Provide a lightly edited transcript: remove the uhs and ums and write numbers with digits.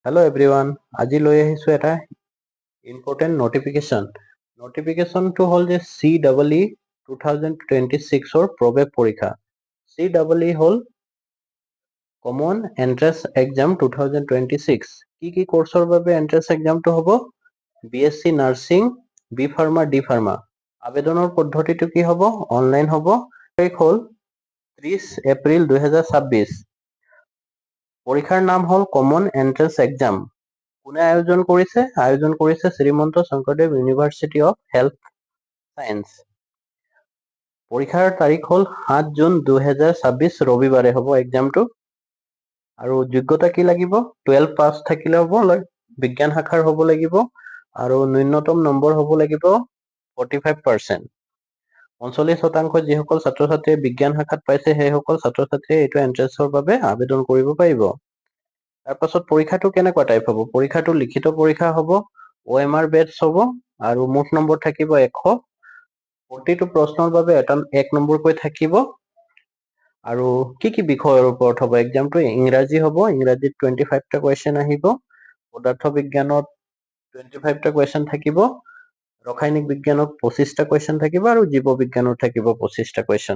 Hello' everyone, আজি লৈ আহিছোঁ এটা ইম্পৰ্টেণ্ট নটিফিকেশ্যন। নটিফিকেশ্যনটো হ'ল যে CEE 2026ৰ প্ৰৱেশ পৰীক্ষা। CEE হ'ল কমন এন্ট্ৰেন্স এক্সাম 2026। কি কোৰ্চৰ বাবে এন্ট্ৰেন্স এক্সামটো হ'ব? BSc nursing, B pharma, D pharma. আবেদনৰ পদ্ধতিটো কি হ'ব? অনলাইন হ'ব। তাৰিখ হ'ল 30 এপ্ৰিল 2026। পৰীক্ষাৰ নাম হ'ল কমন এন্ট্ৰেন্স এক্সাম। কোনে আয়োজন কৰিছে? আয়োজন কৰিছে Srimanta Sankardev university of health science. পৰীক্ষাৰ তাৰিখ হ'ল 7 জুন 2026 ৰবিবাৰে হ'ব এক্সামটো। আৰু যোগ্যতা কি লাগিব? 12 পাছ থাকিলে হ'ব, বিজ্ঞান শাখাৰ হ'ব লাগিব আৰু ন্যূনতম নম্বৰ হ'ব লাগিব 45%। 39% যিসকল ছাত্ৰ ছাত্ৰীয়ে বিজ্ঞান শাখাত পাইছে সেইসকল ছাত্ৰ ছাত্ৰীয়ে এইটো এন্ট্ৰেন্সৰ বাবে আবেদন কৰিব পাৰিব। তাৰপাছত পৰীক্ষাটো কেনেকুৱা টাইপ হ'ব? পৰীক্ষাটো লিখিত পৰীক্ষা হ'ব, OMR বেটছ হ'ব আৰু মুঠ নম্বৰ থাকিব 100। প্ৰতিটো প্ৰশ্নৰ বাবে 1 নম্বৰকৈ থাকিব। আৰু কি বিষয়ৰ ওপৰত হ'ব এক্সামটো? ইংৰাজী হ'ব, ইংৰাজীত 25টা কুৱেশ্যন আহিব, পদাৰ্থ বিজ্ঞানত 25টা কুৱেশ্যন থাকিব, ৰাসায়নিক বিজ্ঞানত 25টা কুৱেশ্যন থাকিব আৰু জীৱ বিজ্ঞানত থাকিব 25টা কুৱেশ্যন।